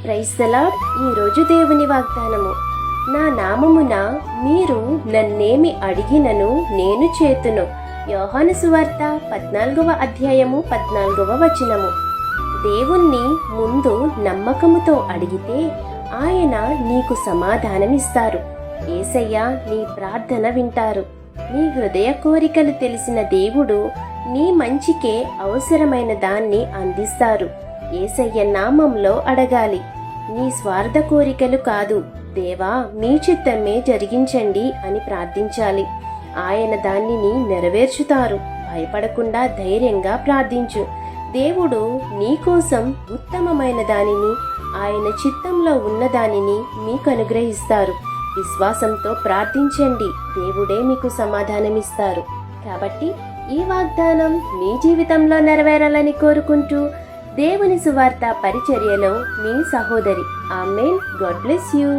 Praise the lord. ఈరోజు దేవుని వాగ్దానము, నా నామమున మీరు నన్నేమి అడిగినను నేను చేతును. యోహాను సువార్త 14వ అధ్యాయము 14వ వచనము. దేవుణ్ణి ముందు నమ్మకముతో అడిగితే ఆయన నీకు సమాధానమిస్తారు. యేసయ్య నీ ప్రార్థన వింటారు. నీ హృదయ కోరికలు తెలిసిన దేవుడు నీ మంచికే అవసరమైన దాన్ని అందిస్తారు. యేసయ్య నామంలో అడగాలి. నీ స్వార్థ కోరికలు కాదు, దేవా మీ చిత్తమే జరిగించండి అని ప్రార్థించాలి. ఆయన దానిని నెరవేర్చుతారు. భయపడకుండా ధైర్యంగా ప్రార్థించు. దేవుడు నీకోసం ఉత్తమమైన దానిని, ఆయన చిత్తంలో ఉన్న దానిని మీకు అనుగ్రహిస్తారు. విశ్వాసంతో ప్రార్థించండి, దేవుడే మీకు సమాధానమిస్తారు. కాబట్టి ఈ వాగ్దానం మీ జీవితంలో నెరవేరాలని కోరుకుంటూ దేవుని సువార్త పరిచర్యలో మీ సహోదరి. ఆమేన్. God bless you.